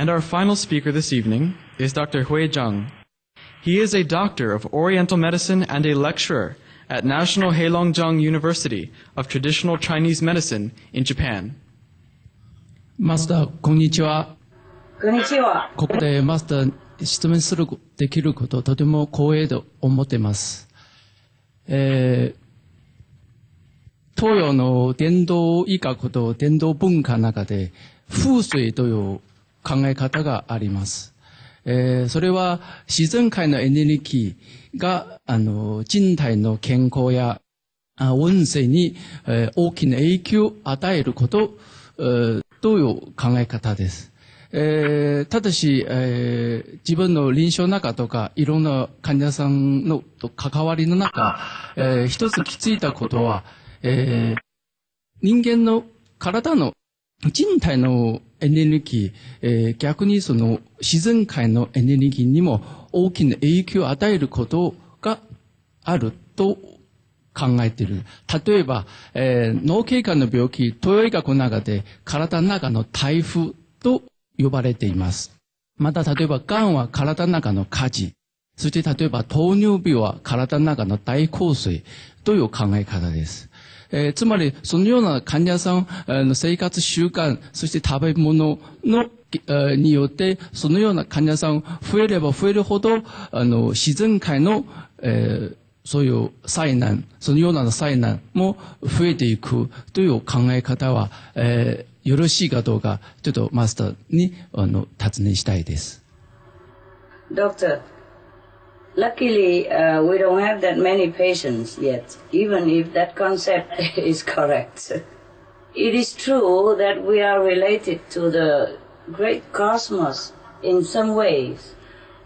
And our final speaker this evening is Dr. Hui Zhang. He is a doctor of Oriental medicine and a lecturer at National Heilongjiang University of Traditional Chinese Medicine in Japan. マスター、こんにちは。こんにちは。ここでマスターに質問できること、とても光栄と思っています。東洋の伝統医学と伝統文化の中で、風水という考え方があります。それは自然界のエネルギーが人体の健康や運勢に大きな影響を与えることという考え方です。ただし、自分の臨床の中とかいろんな患者さんの関わりの中、一つ気づいたことは、人間の体の人体のエネルギー、逆にその自然界のエネルギーにも大きな影響を与えることがあると考えている。例えば、脳血管の病気、東洋医学の中で体の中の台風と呼ばれています。また例えば、癌は体の中の火事。そして例えば、糖尿病は体の中の大洪水という考え方です。つまり、そのような患者さんの生活習慣、そして食べ物のによって、そのような患者さん増えれば増えるほど、自然界の、そういう災難、そのような災難も増えていくという考え方は、よろしいかどうか、ちょっとマスターに尋ねしたいです。Doctor, luckily we don't have that many patients yet, even if that concept is correct. It is true that we are related to the great cosmos in some ways,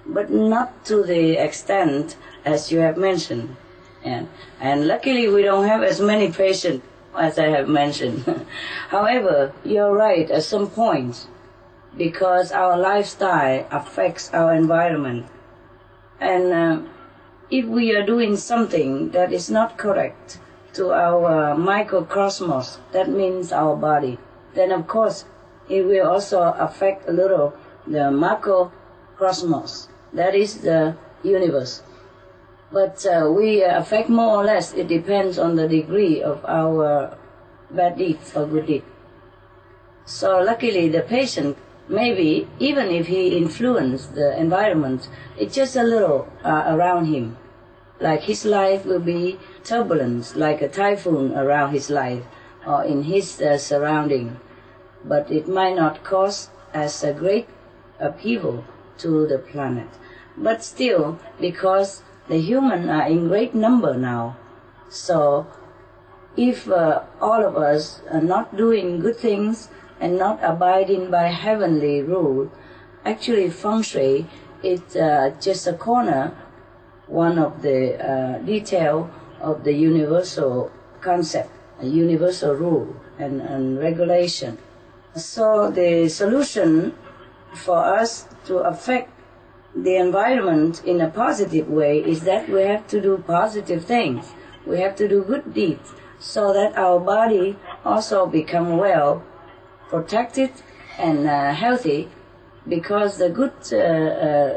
but not to the extent as you have mentioned. And luckily we don't have as many patients as I have mentioned. However, you're right at some points, because our lifestyle affects our environment. And if we are doing something that is not correct to our microcosmos, that means our body, then of course it will also affect a little the macrocosmos, that is the universe. But we affect more or less, it depends on the degree of our bad deeds or good deeds. So luckily the patient, maybe even if he influenced the environment, it's just a little around him. Like his life will be turbulence, like a typhoon around his life or in his surrounding. But it might not cause as a great upheaval to the planet. But still, because the humans are in great number now, so if all of us are not doing good things and not abiding by heavenly rule, actually feng shui is just a corner, one of the detail of the universal concept, a universal rule and regulation. So the solution for us to affect the environment in a positive way is that we have to do positive things. We have to do good deeds so that our body also become well, protected and healthy, because the good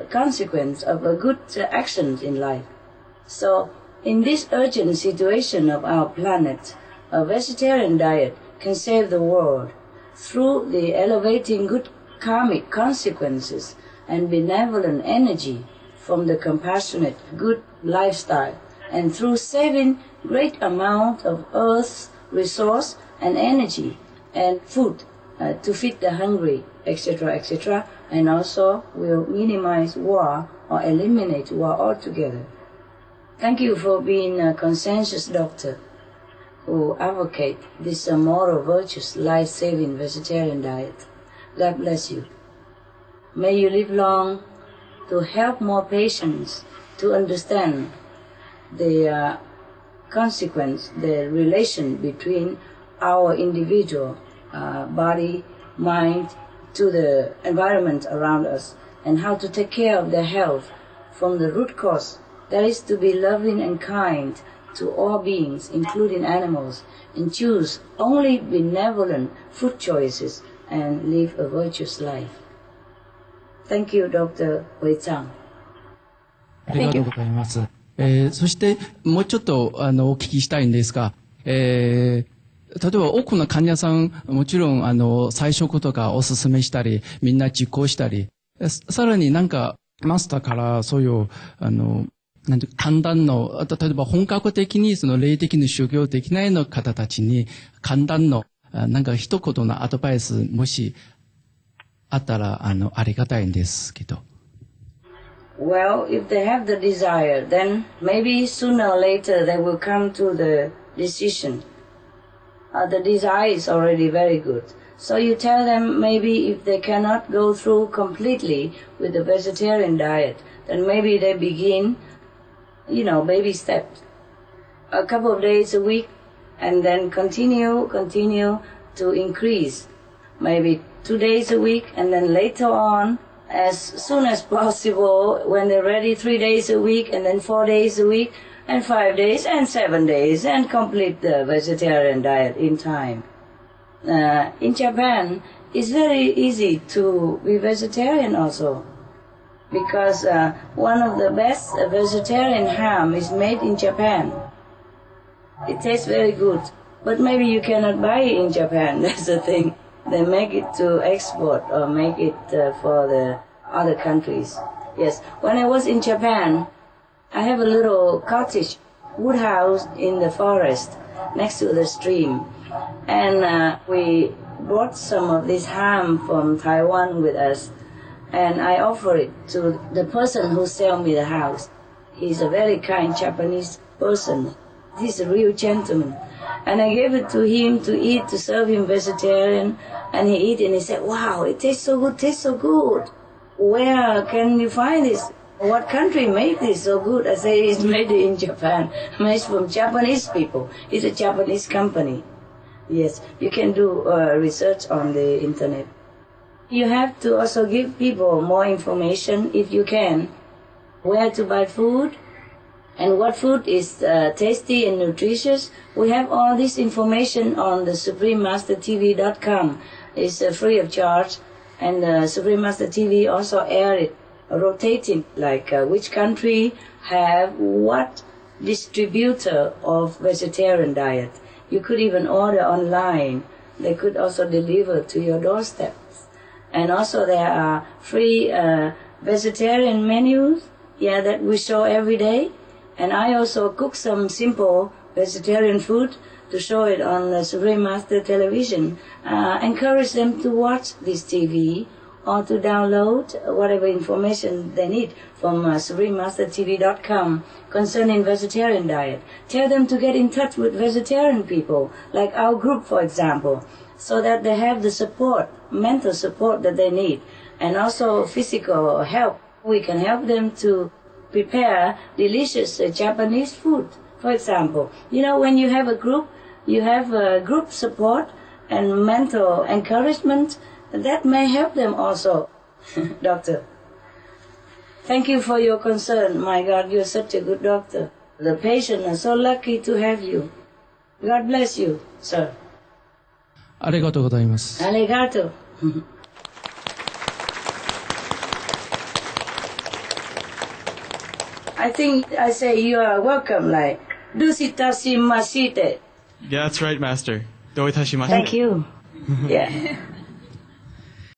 consequence of a good actions in life. So in this urgent situation of our planet, a vegetarian diet can save the world through the elevating good karmic consequences and benevolent energy from the compassionate good lifestyle, and through saving great amount of earth's resource and energy and food to feed the hungry, etc., etc., and also will minimize war or eliminate war altogether. Thank you for being a conscientious doctor who advocate this moral, virtuous, life-saving vegetarian diet. God bless you. May you live long to help more patients to understand the consequence, the relation between our individual body, mind, to the environment around us, and how to take care of their health from the root cause, that is to be loving and kind to all beings, including animals, and choose only benevolent food choices and live a virtuous life. Thank you, Dr. Hui Chang. ありがとうございます。そしてもうちょっとお聞きしたいんですが、例えば多くの患者さんもちろん菜食とかおすすめしたりみんな実行したり、さらになんかマスターからそういうなんて簡単の例えば本格的にその霊的に修行できないの方たちに簡単のなんか一言のアドバイスもしあったらありがたいんですけど。Well, if they have the desire, then maybe sooner or later they will come to the decision. The desire is already very good. So you tell them maybe if they cannot go through completely with the vegetarian diet, then maybe they begin, baby steps. A couple of days a week, and then continue to increase. Maybe 2 days a week, and then later on, as soon as possible, when they're ready, 3 days a week, and then 4 days a week, and 5 days, and 7 days, and complete the vegetarian diet in time. In Japan, it's very easy to be vegetarian also, because one of the best vegetarian ham is made in Japan. It tastes very good, but maybe you cannot buy it in Japan, that's the thing. They make it to export or make it for the other countries. Yes, when I was in Japan, I have a little cottage, wood house in the forest next to the stream. And we brought some of this ham from Taiwan with us. And I offer it to the person who sell me the house. He's a very kind Japanese person. He's a real gentleman. And I gave it to him to eat, to serve him vegetarian. And he ate it and he said, wow, it tastes so good, tastes so good. Where can you find this? What country made this so good? I say, it's made in Japan. Made from Japanese people. It's a Japanese company. Yes, you can do research on the internet. You have to also give people more information, if you can, where to buy food, and what food is tasty and nutritious. We have all this information on the SupremeMasterTV.com. It's free of charge, and Supreme Master TV also air it, rotating, like which country have what distributor of vegetarian diet. You could even order online. They could also deliver to your doorstep. And also there are free vegetarian menus, that we show every day. And I also cook some simple vegetarian food to show it on the Supreme Master Television. Encourage them to watch this TV or to download whatever information they need from SupremeMasterTV.com concerning vegetarian diet. Tell them to get in touch with vegetarian people, like our group, for example, so that they have the support, mental support that they need, and also physical help. We can help them to prepare delicious Japanese food. For example, when you have a group, you have group support and mental encouragement. That may help them also, doctor. Thank you for your concern. My God, you're such a good doctor. The patients are so lucky to have you. God bless you, sir. ありがとうございます。Arigato. I think I say you are welcome, like, dusitashimashite. Yeah, that's right, Master. Doitashimashite. Thank you. Yeah.